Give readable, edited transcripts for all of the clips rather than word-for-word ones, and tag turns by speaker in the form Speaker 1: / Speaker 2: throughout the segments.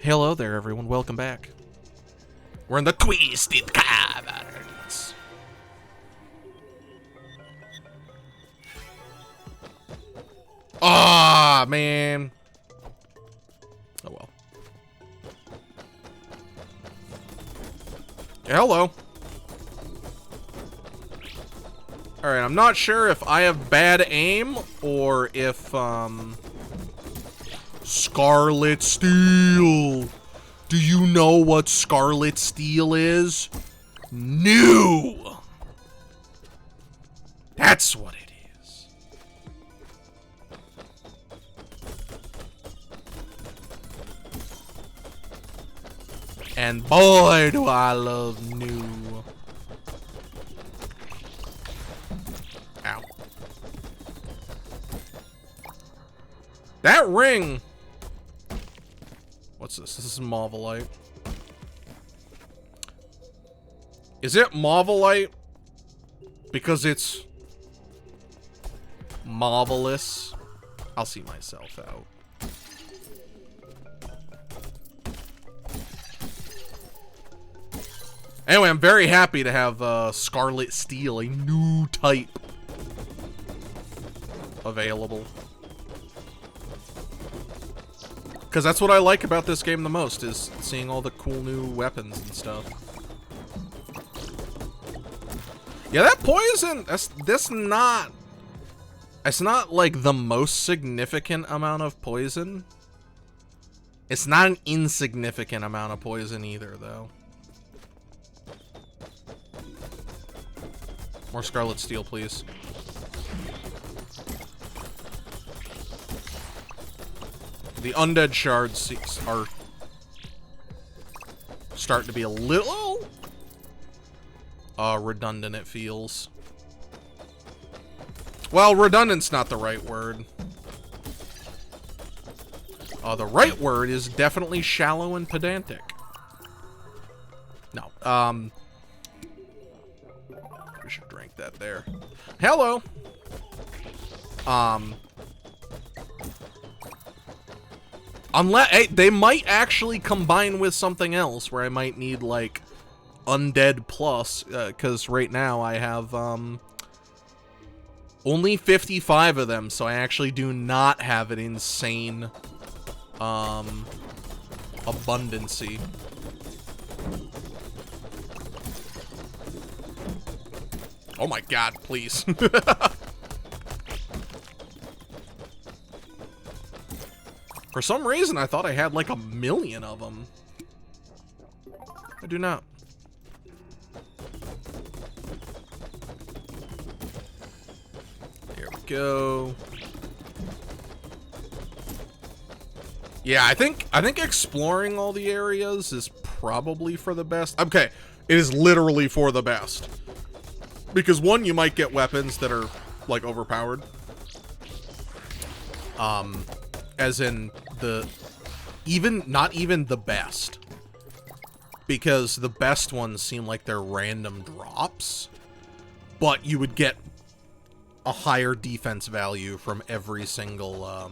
Speaker 1: Hello there, everyone. Welcome back. We're in the Twisted Caverns. Ah, man. Oh, well. Hello. Alright, I'm not sure if I have bad aim or if, Scarlet Steel. Do you know what Scarlet Steel is? No! That's what it is. And boy, do I love new. Ow. That ring. What's this? This is Marvelite. Is it Marvelite because it's marvelous? I'll see myself out. Anyway, I'm very happy to have Scarlet Steel, a new type, available. Because that's what I like about this game the most, is seeing all the cool new weapons and stuff. Yeah, that poison, that's not like the most significant amount of poison. It's not an insignificant amount of poison either, though. More Scarlet Steel, please. The undead shards are starting to be a little redundant, it feels. Well, redundant's not the right word. The right word is definitely shallow and pedantic. No, we should drink that there. Hello. Unless, hey, they might actually combine with something else where I might need, like, Undead Plus, because right now I have, only 55 of them, so I actually do not have an insane, abundancy. Oh my god, please. For some reason, I thought I had like 1,000,000 of them. I do not. There we go. Yeah, I think exploring all the areas is probably for the best. Okay, it is literally for the best. Because one, you might get weapons that are like overpowered. As in not even the best, because the best ones seem like they're random drops, but you would get a higher defense value from every single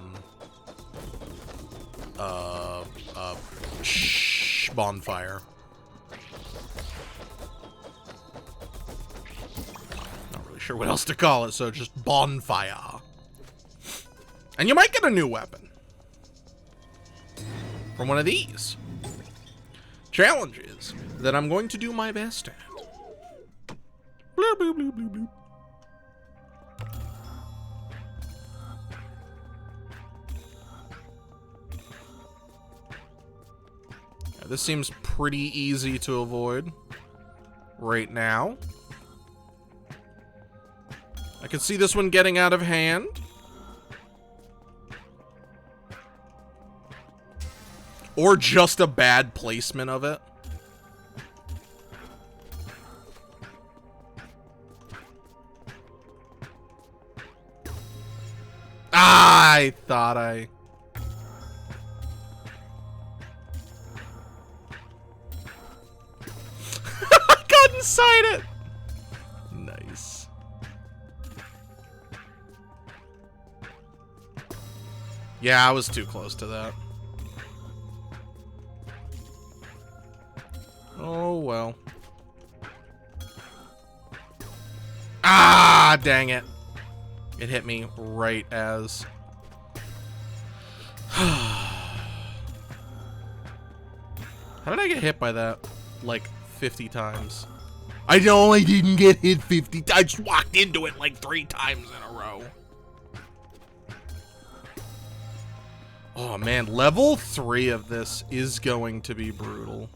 Speaker 1: bonfire. Not really sure what else to call it, so just bonfire. And you might get a new weapon from one of these challenges that I'm going to do my best at. Bloop, bloop, bloop, bloop, bloop. Now, this seems pretty easy to avoid right now. I can see this one getting out of hand. Or just a bad placement of it. I thought I got inside it. Nice. Yeah, I was too close to that. Oh, well. Ah, dang it. It hit me right as... How did I get hit by that? Like, 50 times. I know I didn't get hit 50 times. I just walked into it like 3 times in a row. Oh, man. Level 3 of this is going to be brutal.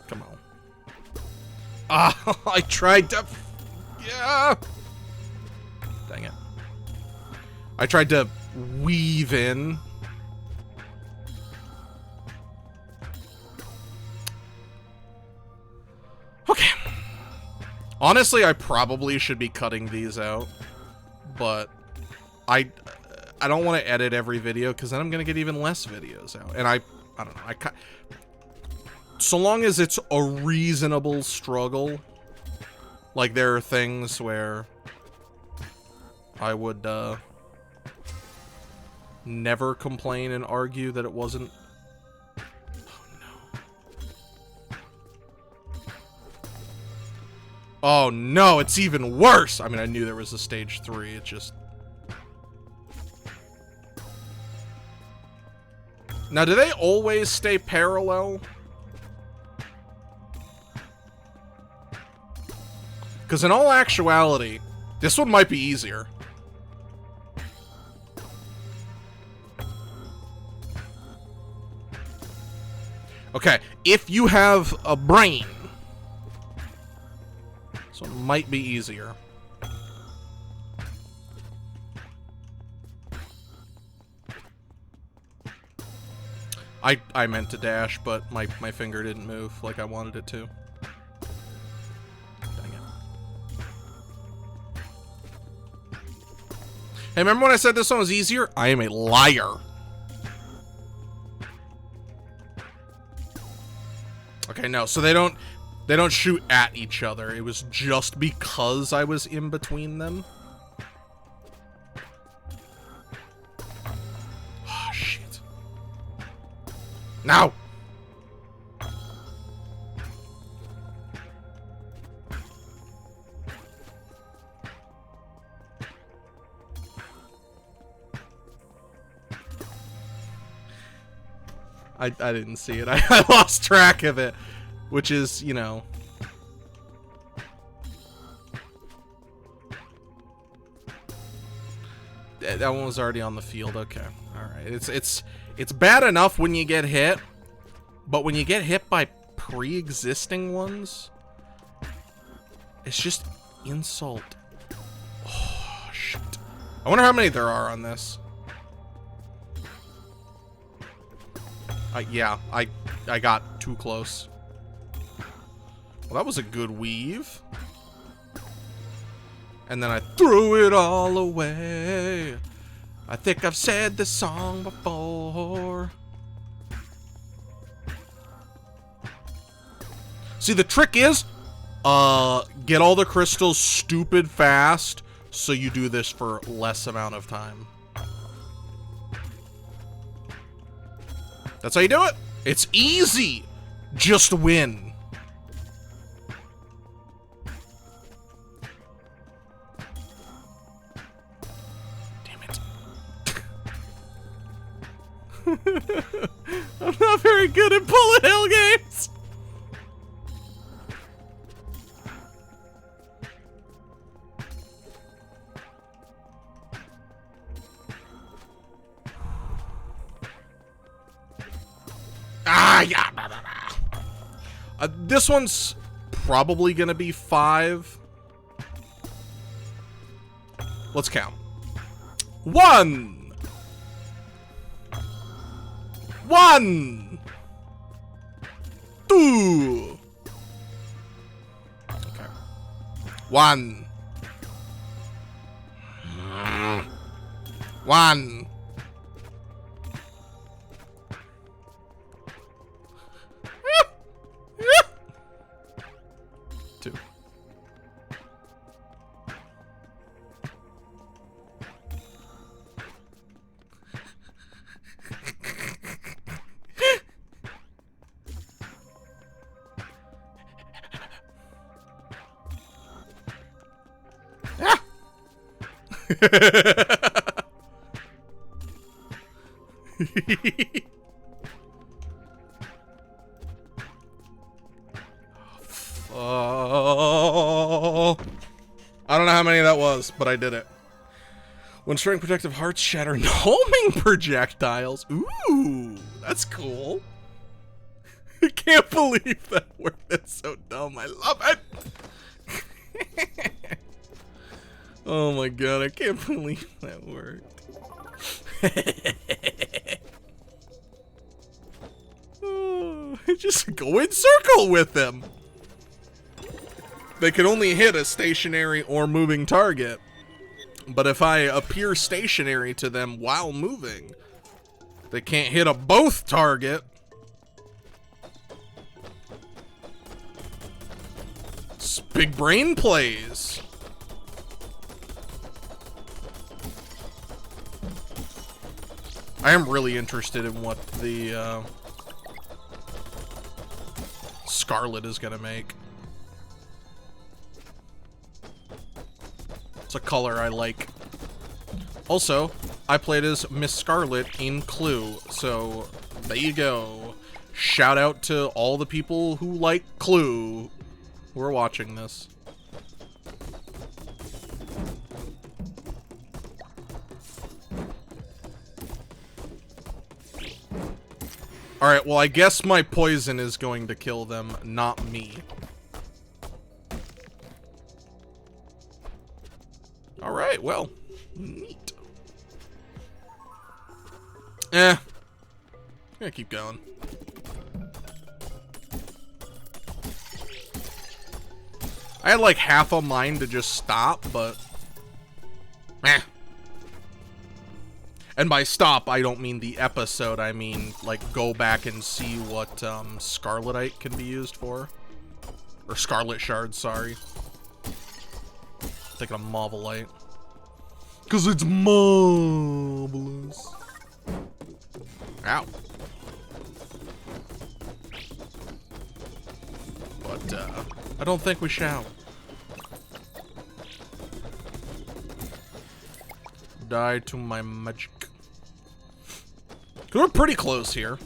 Speaker 1: Come on. Ah, I tried to... Yeah! Dang it. I tried to weave in. Okay. Honestly, I probably should be cutting these out. But I don't want to edit every video because then I'm going to get even less videos out. And I don't know. So long as it's a reasonable struggle, like there are things where I would never complain and argue that it wasn't. Oh no. Oh no, it's even worse. I mean, I knew there was a stage 3. It just... Now, do they always stay parallel? Because in all actuality, this one might be easier. Okay, if you have a brain, this one might be easier. I meant to dash, but my finger didn't move like I wanted it to. Hey, remember when I said this one was easier? I am a liar. Okay, no, so they don't shoot at each other. It was just because I was in between them. Oh, shit. No! I didn't see it. I lost track of it, which is, you know. That one was already on the field. Okay. All right. It's bad enough when you get hit, but when you get hit by pre-existing ones, it's just insult. Oh, shit. I wonder how many there are on this. Yeah, I got too close. Well, that was a good weave. And then I threw it all away. I think I've said this song before. See, the trick is, get all the crystals stupid fast, so you do this for less amount of time. That's how you do it. It's easy. Just win. Damn it. I'm not very good at bullet hell games. Ah, yeah. This one's probably gonna be 5. Let's count. 1. 1. 2. Okay. 1. 1. 2. Oh, I don't know how many that was, but I did it. When strong protective hearts shatter homing projectiles. Ooh, that's cool. I can't believe that word. That's so dumb. I love it. Oh my god, I can't believe that word. Oh, just go in circle with them. They can only hit a stationary or moving target. But if I appear stationary to them while moving, they can't hit a both target. It's big brain plays. I am really interested in what the Scarlet is gonna make. It's a color I like. Also, I played as Miss Scarlet in Clue, so there you go. Shout out to all the people who like Clue who are watching this. Alright, well, I guess my poison is going to kill them, not me. Alright, well, neat. I'm gonna keep going. I had like half a mind to just stop, but... eh. And by stop, I don't mean the episode, I mean, like, go back and see what, Scarletite can be used for. Or Scarlet Shard, sorry. Thinking of Marvelite. Because it's marvelous. Ow. But, I don't think we shall. Die to my magic. We're pretty close here.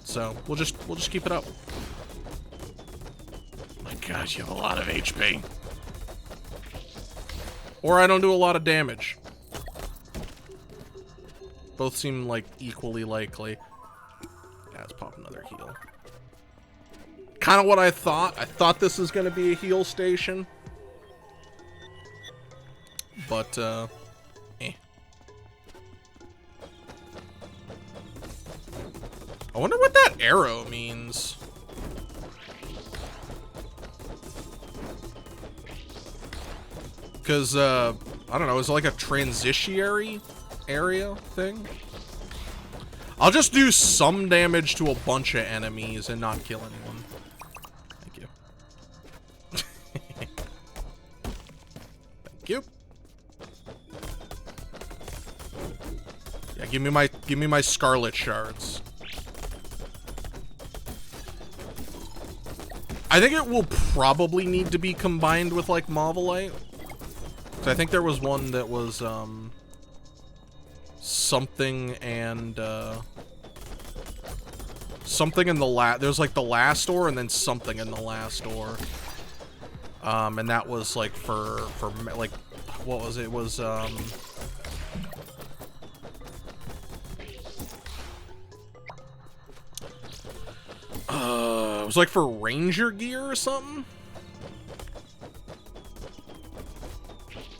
Speaker 1: So, we'll just keep it up. My god, you have a lot of HP. Or I don't do a lot of damage. Both seem like equally likely. Yeah, let's pop another heal. Kind of what I thought. I thought this was going to be a heal station. But, eh. I wonder what that arrow means. Because, I don't know, is it like a transitiary area thing? I'll just do some damage to a bunch of enemies and not kill anyone. Thank you. Thank you. Yeah, give me my Scarlet Shards. I think it will probably need to be combined with like Marvelite. So I think there was one that was something and something in the there's like the last ore and then something in the last ore. And that was like for like, what was it? It was it was like for ranger gear or something.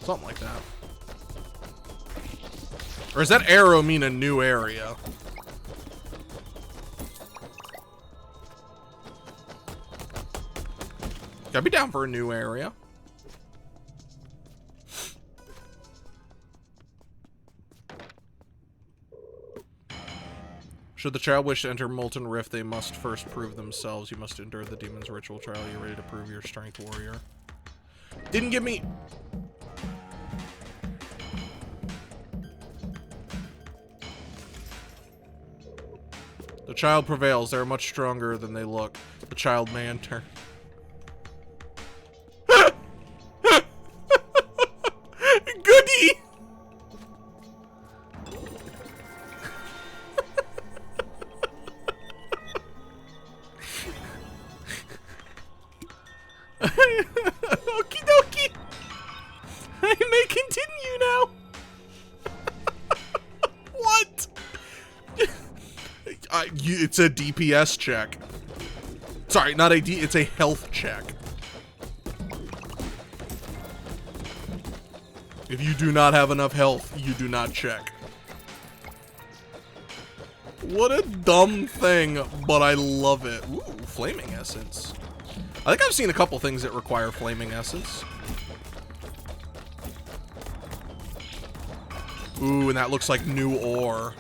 Speaker 1: Something like that. Or does that arrow mean a new area? Gotta be down for a new area. Should the child wish to enter Molten Rift, they must first prove themselves. You must endure the demon's ritual trial. You're ready to prove your strength, warrior. Didn't give me... The child prevails. They're much stronger than they look. The child may enter. It's a DPS check. Sorry, not a D, it's a health check. If you do not have enough health, you do not check. What a dumb thing, but I love it. Ooh, flaming essence. I think I've seen a couple things that require flaming essence. Ooh, and that looks like new ore.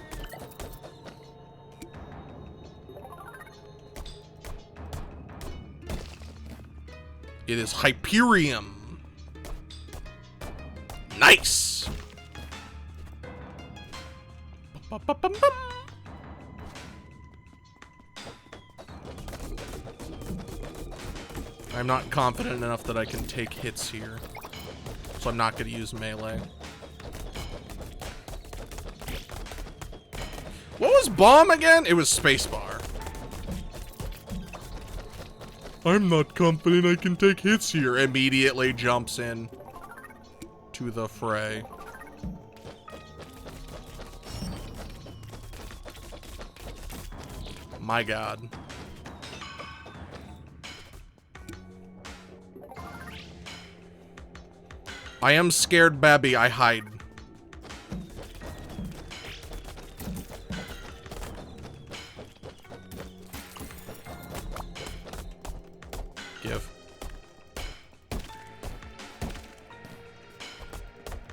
Speaker 1: It is Hyperium. Nice. I'm not confident enough that I can take hits here, so I'm not going to use melee. What was bomb again? It was spacebar. I'm not confident I can take hits here. Immediately jumps in to the fray. My God. I am scared, Babby. I hide. Give.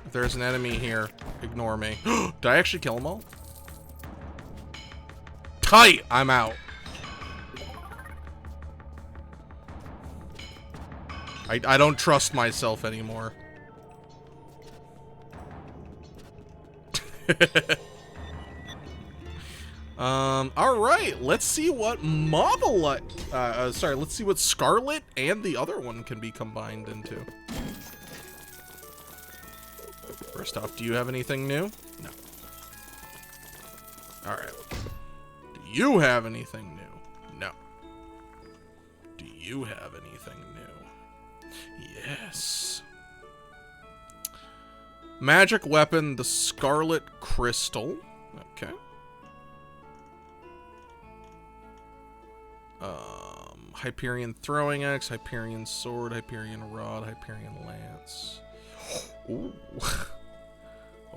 Speaker 1: If there's an enemy here, ignore me. Did I actually kill them all? Tight! I'm out. I don't trust myself anymore. Alright, let's see what let's see what Scarlet and the other one can be combined into. First off, do you have anything new? No. Alright. Do you have anything new? No. Do you have anything new? Yes. Magic weapon, the Scarlet Crystal. Okay. Hyperion throwing axe, Hyperion sword, Hyperion rod, Hyperion lance. Ooh.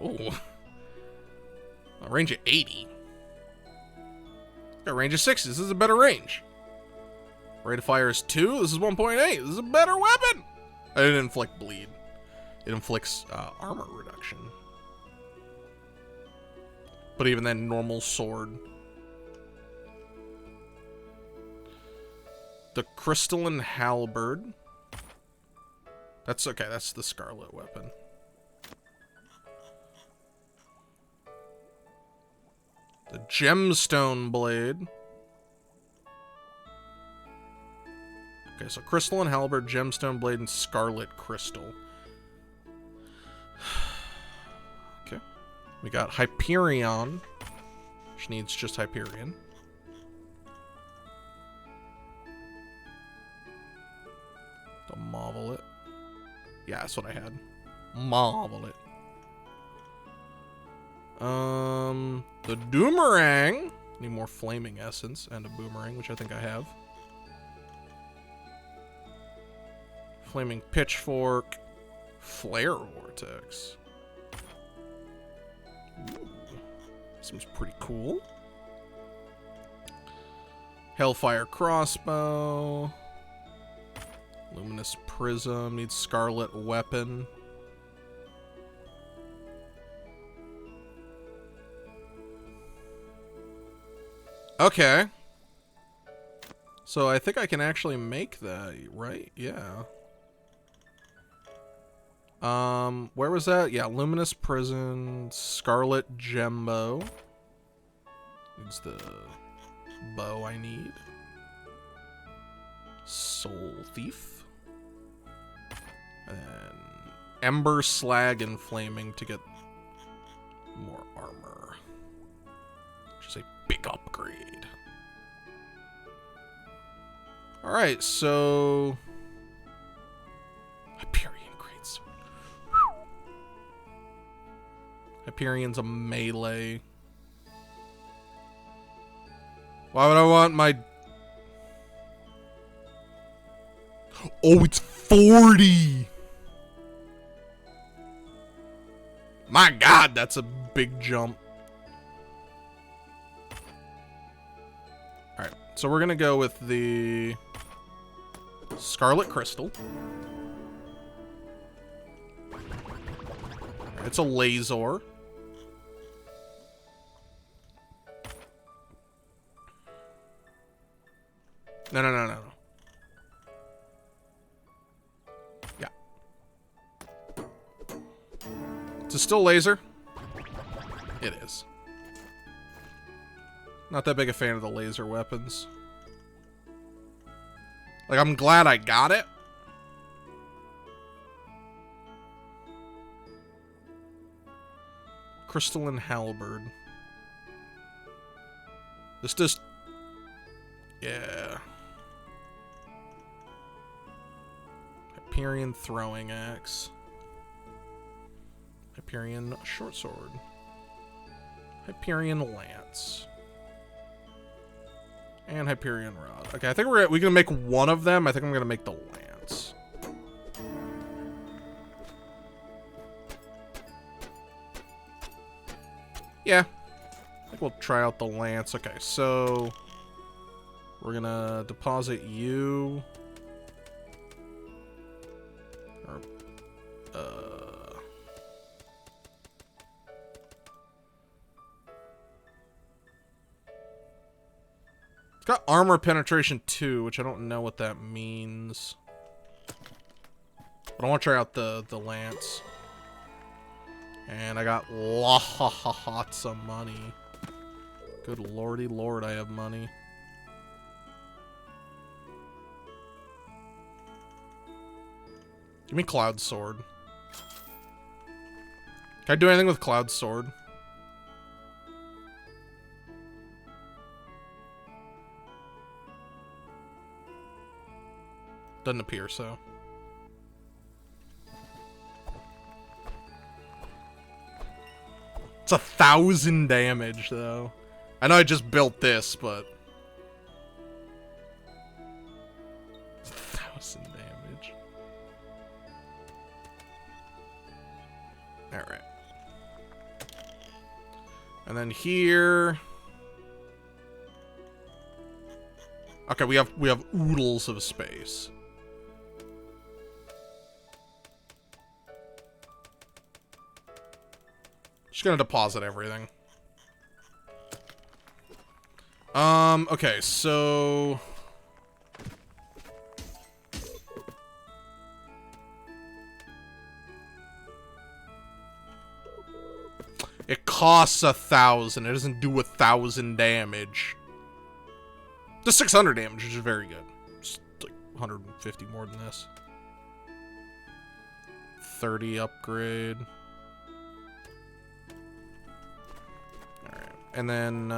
Speaker 1: Oh. A range of 80. Got a range of 60. This is a better range. Rate of fire is 2. This is 1.8. This is a better weapon. I didn't inflict bleed. It inflicts armor reduction. But even then, normal sword. The crystalline halberd. That's okay. That's the scarlet weapon. The gemstone blade. Okay, so crystalline halberd, gemstone blade, and scarlet crystal. Okay. We got Hyperion, which needs just Hyperion. The Marvel it. Yeah, that's what I had. Marvel it. The Doomerang. Need more flaming essence and a boomerang, which I think I have. Flaming pitchfork. Flare vortex. Ooh, seems pretty cool. Hellfire crossbow. Luminous prism. Needs scarlet weapon. Okay. So I think I can actually make that, right? Yeah. Where was that? Yeah, Luminous Prison, Scarlet Gembo. Needs the bow I need. Soul Thief. And Ember, Slag, and Flaming to get more armor. Which is a big upgrade. Alright, so... Hyperion Greatsword. Hyperion's a melee. Why would I want my... Oh, it's 40! My god, that's a big jump. Alright, so we're gonna go with the... Scarlet Crystal. It's a laser. No. Yeah. Is it still laser? It is. Not that big a fan of the laser weapons. Like, I'm glad I got it. Crystalline Halberd. This just... Yeah. Hyperion Throwing Axe. Hyperion Short Sword. Hyperion Lance. And Hyperion Rod. Okay, I think we're gonna make one of them. I think I'm gonna make the Lance. Yeah. I think we'll try out the Lance. Okay, so... We're gonna deposit you... Or, It's got armor penetration 2, which I don't know what that means. But I want to try out the Lance. And I got lots of money. Good lordy lord, I have money. Give me Cloud Sword. Can I do anything with Cloud Sword? Doesn't appear so. It's 1,000 damage, though. I know I just built this, but... 1,000 damage. Alright. And then here... Okay, we have oodles of space. Just gonna deposit everything. Okay, so... It costs 1,000. It doesn't do 1,000 damage. Does 600 damage, which is very good. Just like 150 more than this. 30 upgrade. Alright. And then,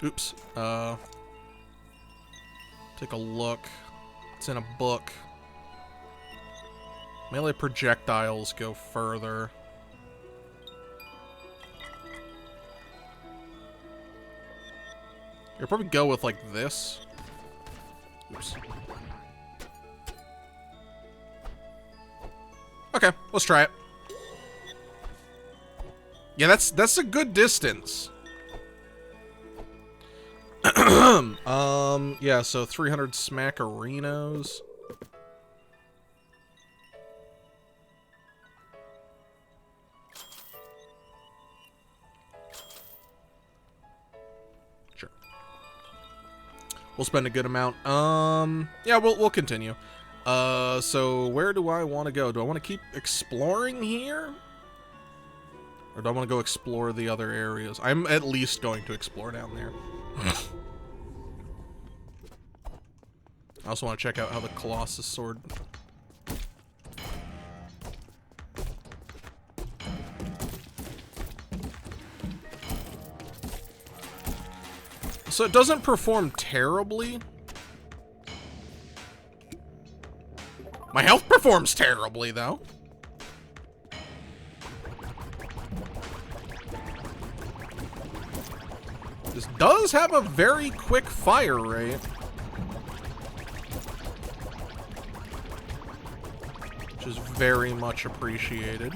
Speaker 1: oops. Take a look. It's in a book. Melee projectiles go further. You'll probably go with, like, this. Oops. Okay, let's try it. Yeah, that's a good distance. Yeah, so 300 smackerinos. Sure. We'll spend a good amount. Yeah, we'll continue. So where do I want to go? Do I want to keep exploring here? Or do I want to go explore the other areas? I'm at least going to explore down there. I also want to check out how the Colossus sword... So it doesn't perform terribly. My health performs terribly, though. does have a very quick fire rate. Which is very much appreciated.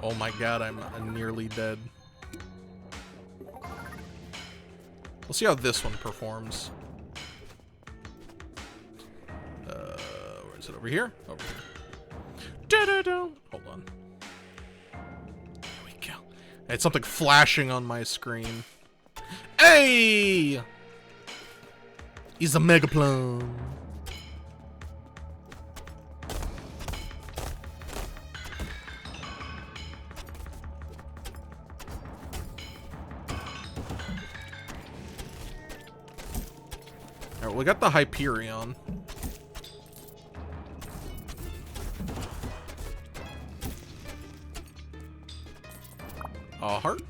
Speaker 1: Oh my god, I'm nearly dead. We'll see how this one performs. Where is it? Over here? Over here. Da-da-da. Hold on. There we go. I had something flashing on my screen. Hey! He's a Megaplone. Alright, we got the Hyperion. A heart?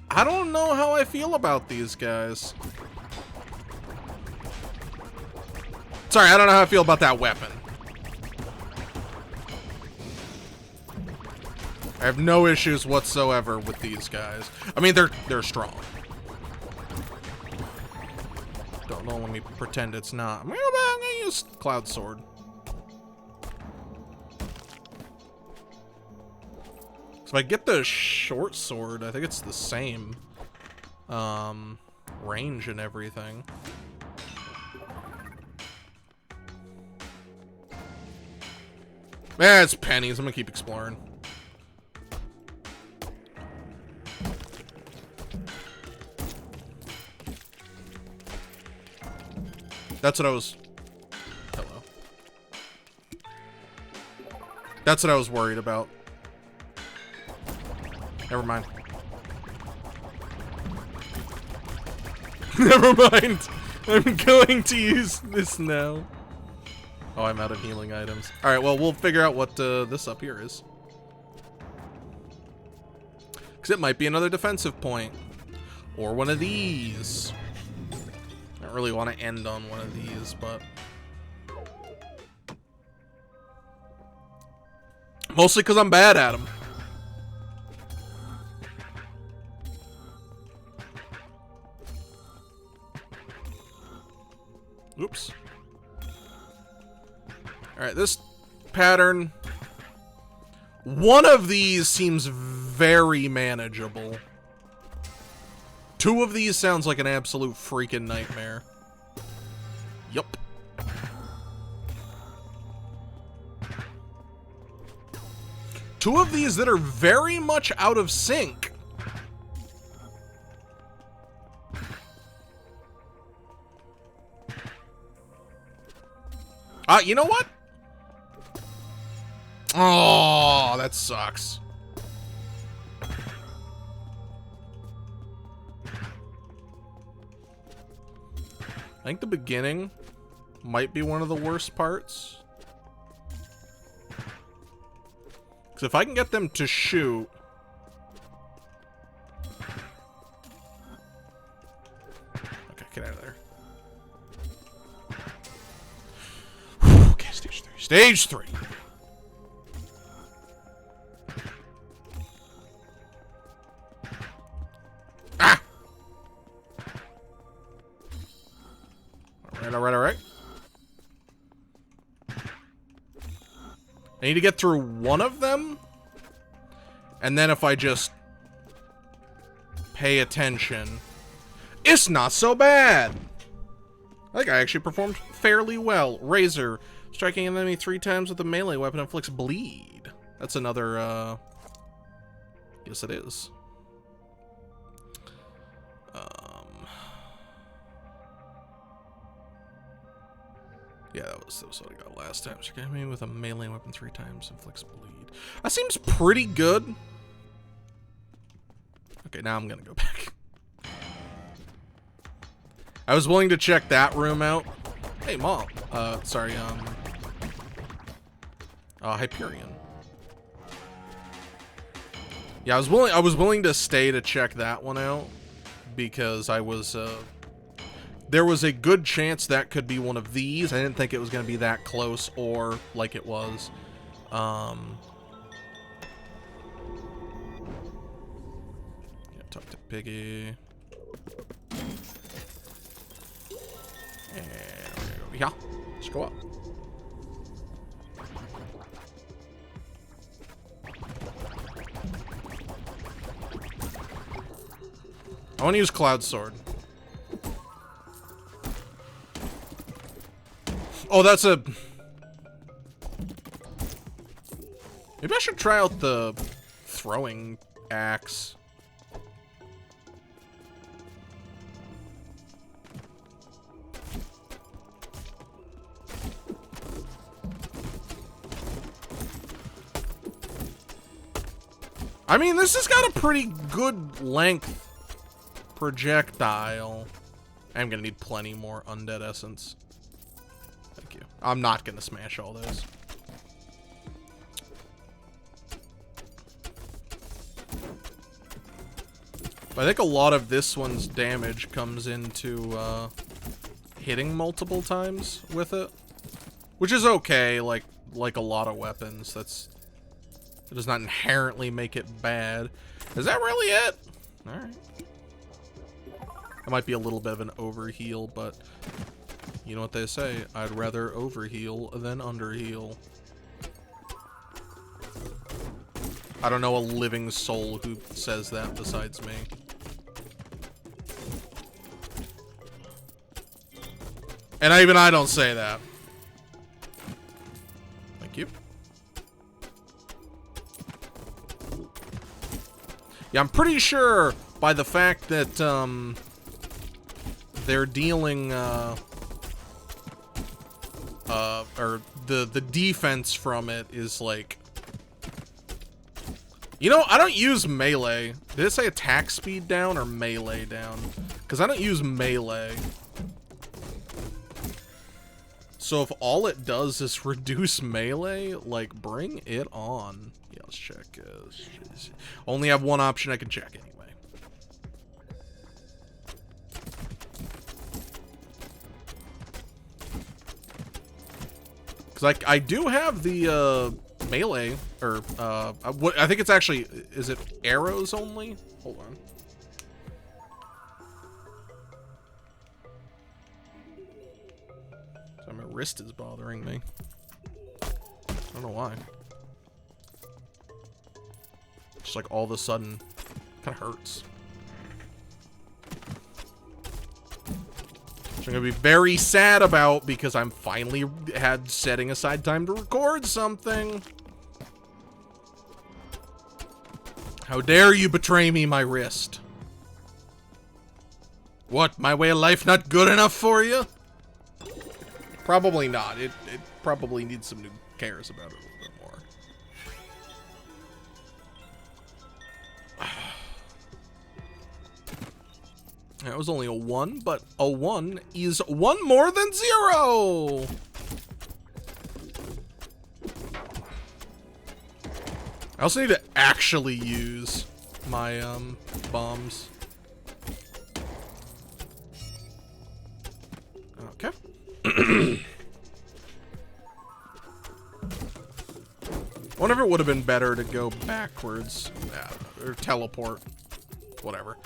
Speaker 1: I don't know how I feel about these guys. Sorry, I don't know how I feel about that weapon. I have no issues whatsoever with these guys. I mean, they're strong. Don't know, let me pretend it's not. I'm gonna use Cloud Sword. So if I get the short sword, I think it's the same range and everything. Eh, it's pennies. I'm gonna keep exploring. That's what I was... Hello. That's what I was worried about. Never mind. Never mind. I'm going to use this now. Oh, I'm out of healing items. Alright, well, we'll figure out what this up here is. Because it might be another defensive point. Or one of these. I don't really want to end on one of these, but... Mostly because I'm bad at them. Oops. Alright, this pattern... One of these seems very manageable. Two of these sounds like an absolute freaking nightmare. Yup. Two of these that are very much out of sync. You know what? Oh, that sucks. I think the beginning might be one of the worst parts. Because if I can get them to shoot... Okay, get out of there. Okay, stage 3. Stage 3! Ah! Alright. I need to get through one of them. And then if I just pay attention, it's not so bad. I think I actually performed fairly well. Razor. Striking an enemy 3 times with a melee weapon inflicts bleed. That's another, yes it is. Yeah, that was what I got last time. Striking me with a melee weapon 3 times inflicts bleed. That seems pretty good. Okay, now I'm gonna go back. I was willing to check that room out. Hey, Mom. Sorry, Hyperion. Yeah, I was willing to stay to check that one out because I was, there was a good chance that could be one of these. I didn't think it was going to be that close or like it was. piggy. And there we go. Yeah, let's go up. I want to use Cloud Sword. Oh, that's a... Maybe I should try out the throwing axe. I mean, this has got a pretty good length projectile. I'm gonna need plenty more undead essence. Thank you. I'm not gonna smash all those. But I think a lot of this one's damage comes into hitting multiple times with it, which is okay. Like a lot of weapons, it does not inherently make it bad. Is that really it? All right. It might be a little bit of an overheal, but you know what they say, I'd rather overheal than underheal. I don't know a living soul who says that besides me. And even I don't say that. Thank you. Yeah, I'm pretty sure by the fact that they're dealing or the defense from it is like, you know, I don't use melee. Did it say attack speed down or melee down? Because I don't use melee. So if all it does is reduce melee, like, bring it on. Yeah, let's check. Only have one option I can check anyway. Because I do have the melee, or what I think it's actually, is it arrows only? Hold on. So my wrist is bothering me. I don't know why. Just like all of a sudden, kind of hurts. Which I'm gonna be very sad about because I'm finally had setting aside time to record something. How dare you betray me, my wrist? What, my way of life not good enough for you? Probably not. It probably needs some new cares about it a little bit more. That was only a 1, but a 1 is 1 more than 0! I also need to actually use my bombs. Okay. I wonder if it would have been better to go backwards. Or teleport. Whatever.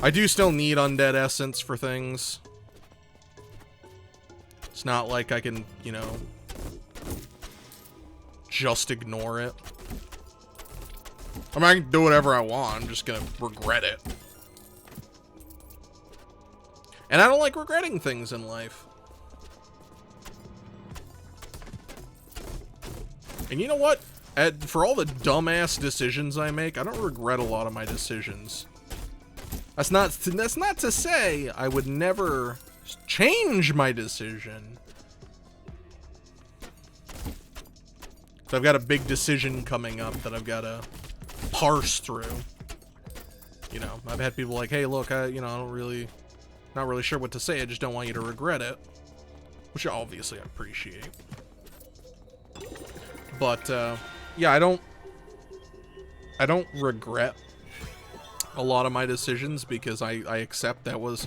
Speaker 1: I do still need undead essence for things. It's not like I can, you know, just ignore it. I mean, I can do whatever I want. I'm just gonna regret it. And I don't like regretting things in life. And you know what? For all the dumbass decisions I make, I don't regret a lot of my decisions. That's not to say I would never change my decision. So I've got a big decision coming up that I've got to parse through. You know, I've had people like, hey, look, you know, not really sure what to say. I just don't want you to regret it. Which obviously I appreciate. But, yeah, I don't regret a lot of my decisions because I accept it was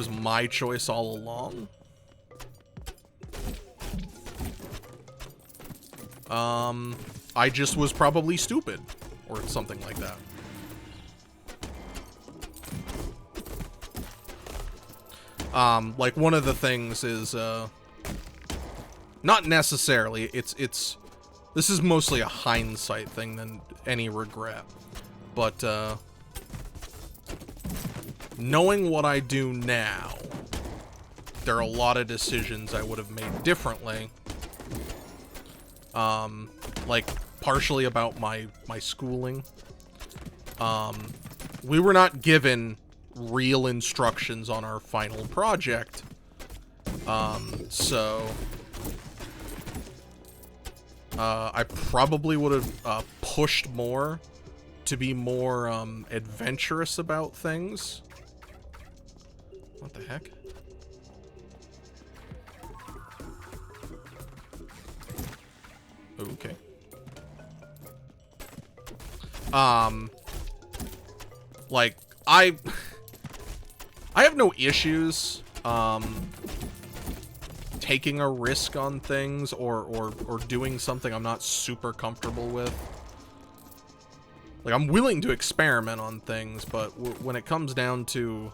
Speaker 1: my choice all along. I just was probably stupid or something like that. Like, one of the things is, not necessarily, this is mostly a hindsight thing than any regret. But, knowing what I do now, there are a lot of decisions I would have made differently. Like, partially about my schooling. We were not given real instructions on our final project. So I probably would have pushed more to be more adventurous about things. What the heck? Okay. Like, I have no issues, taking a risk on things or doing something I'm not super comfortable with. Like, I'm willing to experiment on things, but when it comes down to,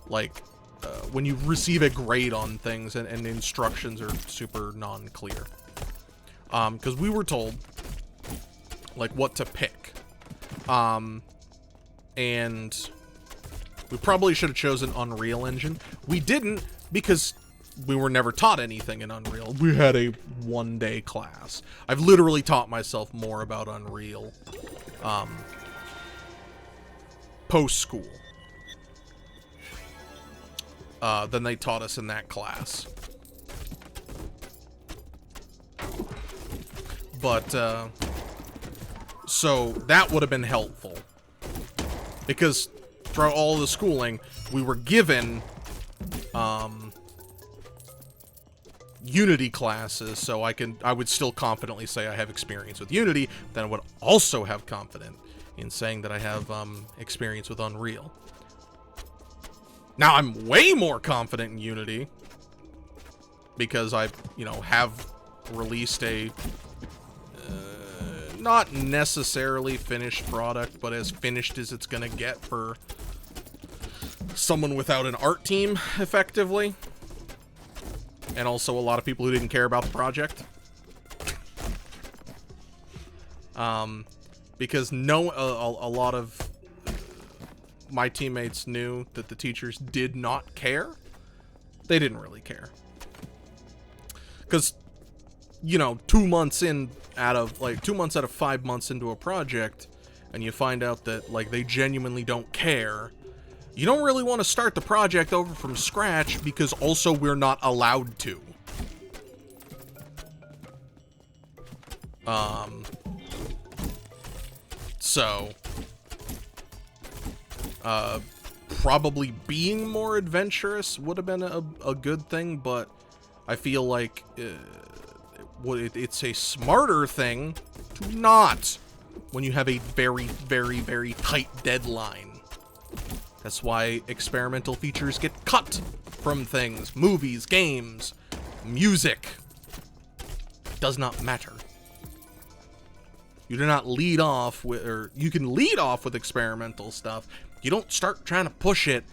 Speaker 1: like, when you receive a grade on things and instructions are super non-clear. Because we were told, like, what to pick. And we probably should have chosen Unreal Engine. We didn't, because we were never taught anything in Unreal. We had a one-day class. I've literally taught myself more about Unreal, post-school, than they taught us in that class. But, so that would have been helpful. Because throughout all the schooling, we were given, Unity classes, so I would still confidently say I have experience with Unity, then I would also have confidence in saying that I have, experience with Unreal. Now, I'm way more confident in Unity, because I, have released a, not necessarily finished product, but as finished as it's gonna get for someone without an art team, effectively. And also a lot of people who didn't care about the project. Because a lot of my teammates knew that the teachers did not care. They didn't really care. Because, 2 months out of 5 months into a project, and you find out that, like, they genuinely don't care, you don't really want to start the project over from scratch, because also we're not allowed to. So, probably being more adventurous would have been a good thing, but I feel like it's a smarter thing to not, when you have a very, very, very tight deadline. That's why experimental features get cut from things. Movies, games, music. Does not matter. You do not lead off with, or you can lead off with experimental stuff. You don't start trying to push it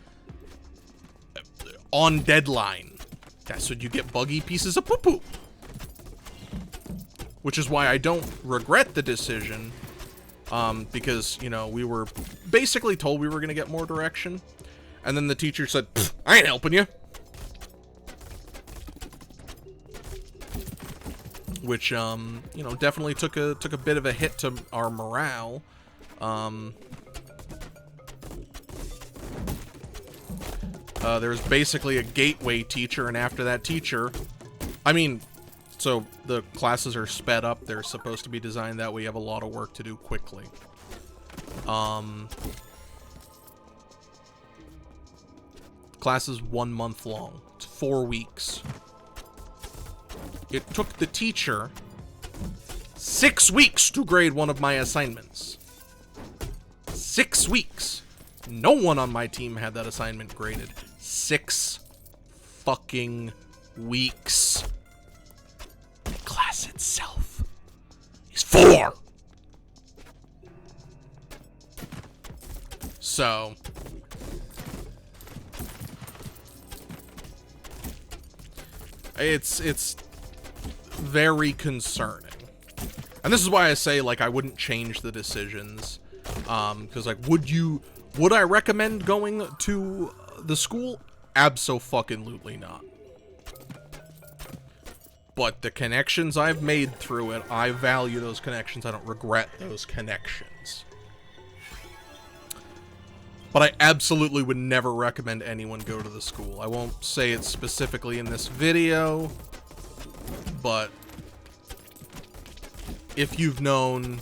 Speaker 1: on deadline. That's when you get buggy pieces of poo-poo. Which is why I don't regret the decision. Because, we were basically told we were going to get more direction. And then the teacher said, I ain't helping you. Which, definitely took a bit of a hit to our morale. There was basically a gateway teacher, and after that teacher, so the classes are sped up. They're supposed to be designed that way. You have a lot of work to do quickly. Class is 1 month long. It's 4 weeks. It took the teacher 6 weeks to grade one of my assignments. 6 weeks. No one on my team had that assignment graded. 6 fucking weeks. The class itself is 4. So, It's very concerning. And this is why I say, like, I wouldn't change the decisions. Because, like, would I recommend going to the school? Abso-fucking-lutely not. But the connections I've made through it, I value those connections. I don't regret those connections. But I absolutely would never recommend anyone go to the school. I won't say it specifically in this video, but if you've known,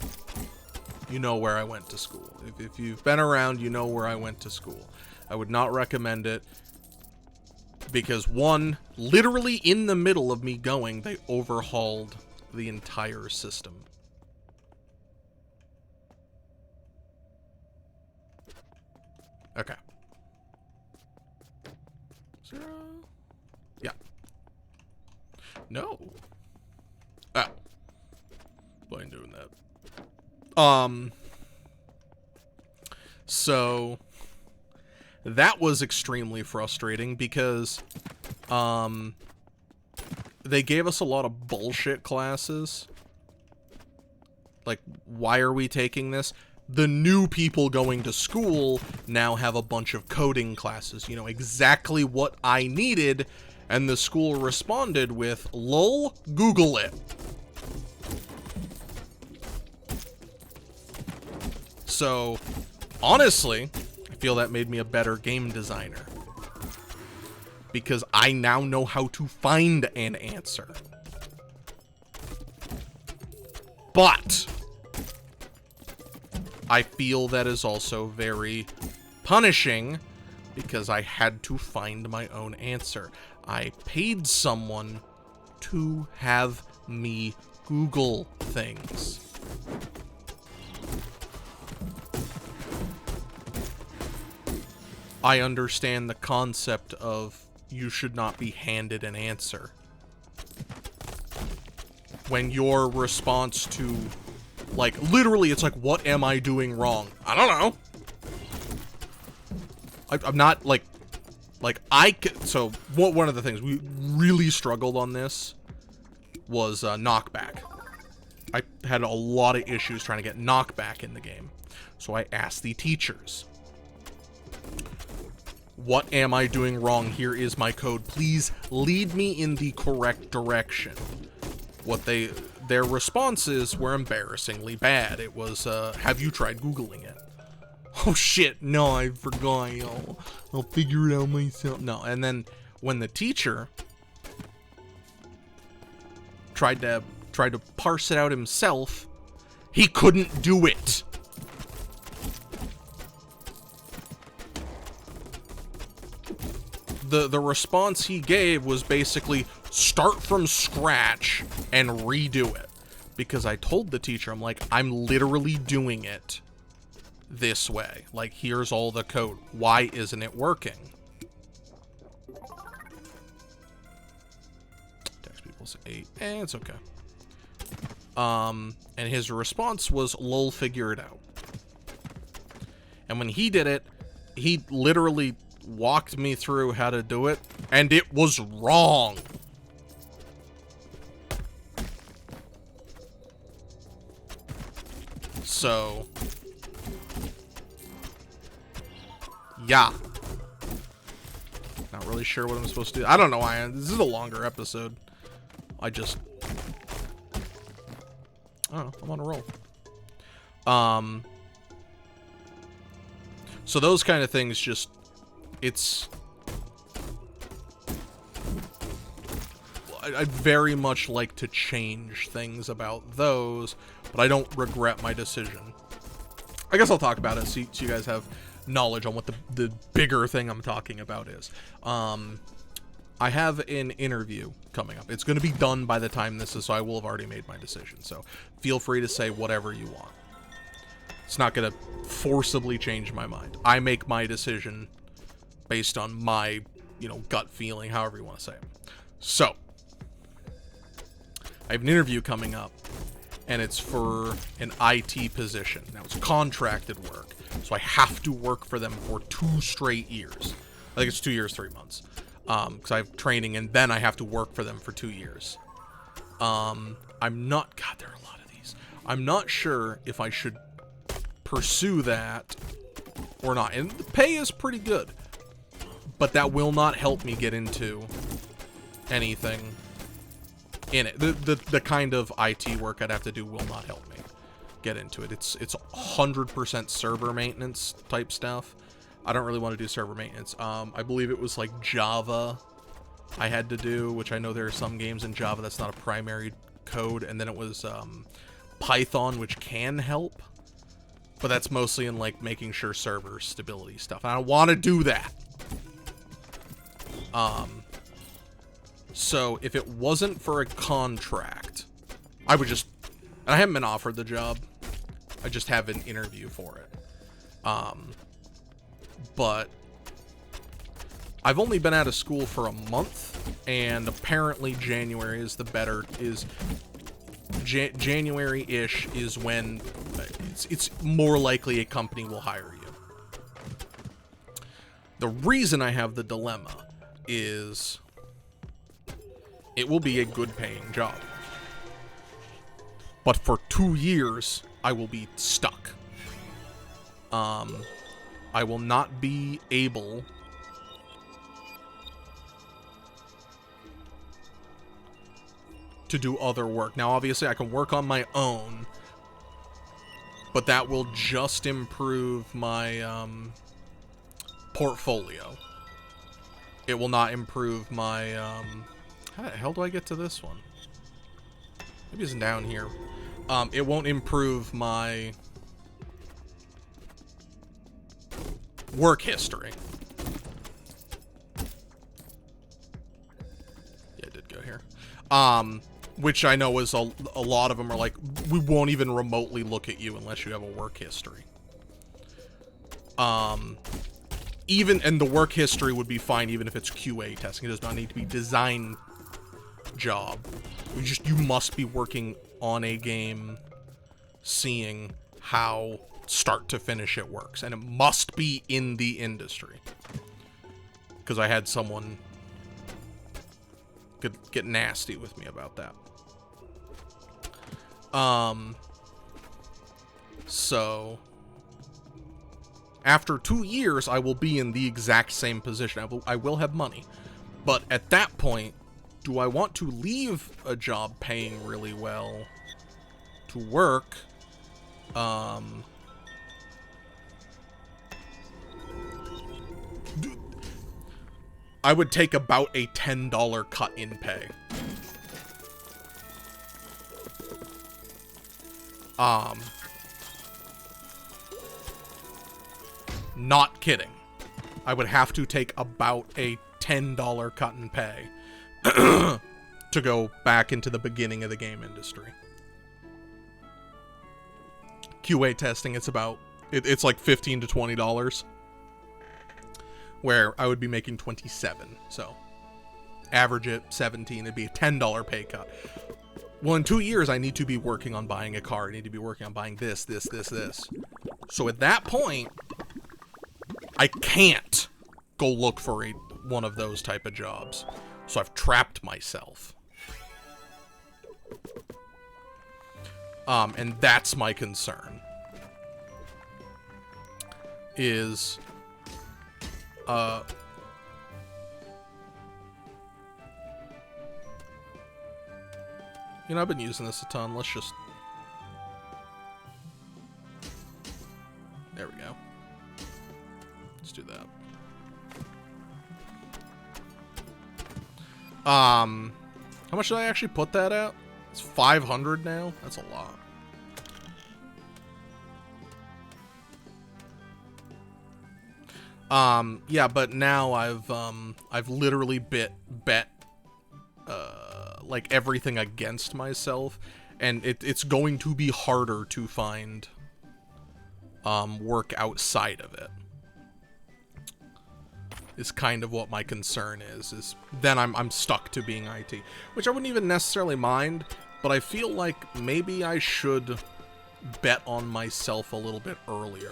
Speaker 1: you know where I went to school. If you've been around, you know where I went to school. I would not recommend it because, one, literally in the middle of me going, they overhauled the entire system. Okay. 0. Yeah. No. Ah. Why ain't doing that? So that was extremely frustrating because they gave us a lot of bullshit classes. Like, why are we taking this? The new people going to school now have a bunch of coding classes. You know, exactly what I needed, and the school responded with, lol, Google it. So, honestly, I feel that made me a better game designer. Because I now know how to find an answer. But I feel that is also very punishing because I had to find my own answer. I paid someone to have me Google things. I understand the concept of you should not be handed an answer. When your response to, like, literally, it's like, what am I doing wrong? I don't know. I'm not, like, so, one of the things we really struggled on this was knockback. I had a lot of issues trying to get knockback in the game. So I asked the teachers, what am I doing wrong? Here is my code. Please lead me in the correct direction. Their responses were embarrassingly bad. It was, have you tried Googling it? Oh shit, no, I forgot. I'll figure it out myself. No, and then when the teacher tried to parse it out himself, he couldn't do it. The response he gave was basically start from scratch and redo it. Because I told the teacher, I'm like, I'm literally doing it this way. Like, here's all the code. Why isn't it working? Text people say 8. It's okay. And his response was, lol, figure it out. And when he did it, he literally walked me through how to do it, and it was wrong. So, yeah. Not really sure what I'm supposed to do. I don't know why. This is a longer episode. I don't know. I'm on a roll. So those kind of things just, I'd very much like to change things about those, but I don't regret my decision. I guess I'll talk about it so you guys have knowledge on what the bigger thing I'm talking about is. I have an interview coming up. It's going to be done by the time this is, so I will have already made my decision. So feel free to say whatever you want. It's not going to forcibly change my mind. I make my decision based on my, gut feeling, however you want to say it. So, I have an interview coming up, and it's for an IT position. Now, it's contracted work, so I have to work for them for 2 straight years. I think it's 2 years, 3 months. because I have training, and then I have to work for them for 2 years. I'm not... God, there are a lot of these. I'm not sure if I should pursue that or not. And the pay is pretty good, but that will not help me get into anything in it. The kind of IT work I'd have to do will not help me get into it. It's 100% server maintenance type stuff. I don't really want to do server maintenance. I believe it was like Java I had to do, which I know there are some games in Java that's not a primary code, and then it was Python, which can help, but that's mostly in like making sure server stability stuff. I don't want to do that. So if it wasn't for a contract, I would just, and I haven't been offered the job, I just have an interview for it. But I've only been out of school for a month, and apparently January is January-ish is when it's more likely a company will hire you. The reason I have the dilemma is it will be a good paying job, but for 2 years I will be stuck. I will not be able to do other work. Now, obviously, I can work on my own, but that will just improve my portfolio. It will not improve my... how the hell do I get to this one? Maybe it's down here. It won't improve my work history. Yeah, it did go here. Which I know is a lot of them are like, we won't even remotely look at you unless you have a work history. And the work history would be fine even if it's QA testing. It does not need to be design job. You must be working on a game, seeing how start to finish it works, and it must be in the industry. Because I had someone get nasty with me about that. So after 2 years, I will be in the exact same position. I will have money, but at that point, do I want to leave a job paying really well to work? I would take about a $10 cut in pay. Not kidding. I would have to take about a $10 cut in pay to go back into the beginning of the game industry. QA testing, it's about, it's like $15 to $20. Where I would be making 27, so average it 17, it'd be a $10 pay cut. Well, in 2 years, I need to be working on buying a car. I need to be working on buying this. So at that point, I can't go look for one of those type of jobs. So I've trapped myself. And that's my concern. Is... you know, I've been using this a ton. Let's just... there we go. Let's do that. How much did I actually put that at? It's 500 now? That's a lot. Yeah, but now I've literally bet like everything against myself, and it's going to be harder to find work outside of it. Is kind of what my concern is then I'm stuck to being IT, which I wouldn't even necessarily mind, but I feel like maybe I should bet on myself a little bit earlier.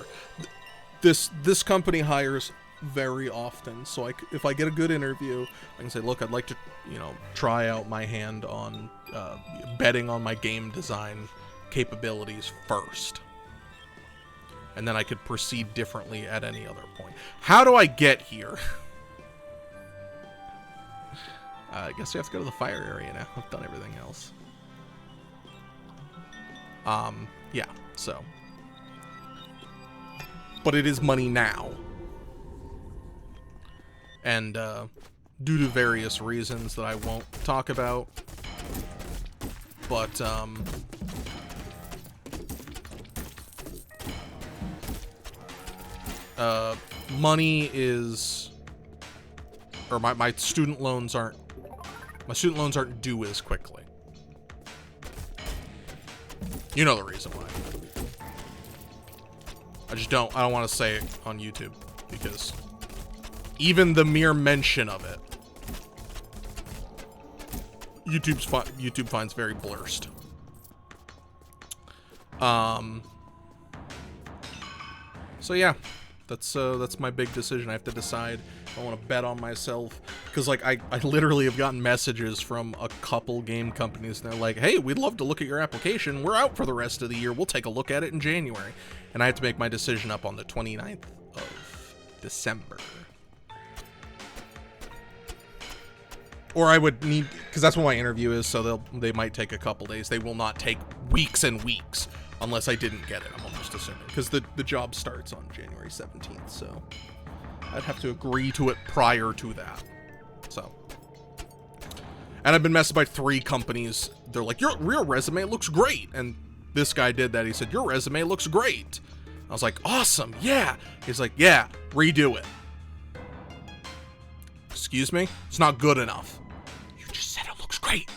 Speaker 1: This company hires very often. So if I get a good interview, I can say, look, I'd like to, try out my hand on betting on my game design capabilities first. And then I could proceed differently at any other point. How do I get here? I guess we have to go to the fire area now. I've done everything else. Yeah, so. But it is money now. And, due to various reasons that I won't talk about. But, money is, or my student loans aren't due as quickly. You know the reason why. I don't want to say it on YouTube, because even the mere mention of it, YouTube finds very blurst. So yeah, that's my big decision. I have to decide if I want to bet on myself, because like I literally have gotten messages from a couple game companies, and they're like, hey, we'd love to look at your application. We're out for the rest of the year. We'll take a look at it in January. And I have to make my decision up on the 29th of December. Or I would need, because that's when my interview is, so they might take a couple days. They will not take weeks and weeks unless I didn't get it, I'm almost assuming. Because the job starts on January 17th, so I'd have to agree to it prior to that. So. And I've been messaged by 3 companies. They're like, your resume looks great. And this guy did that. He said, your resume looks great. I was like, awesome, yeah. He's like, yeah, redo it. Excuse me? It's not good enough. You just said it looks great.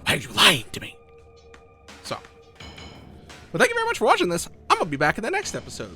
Speaker 1: Why are you lying to me? So. But thank you very much for watching this. I'm going to be back in the next episode.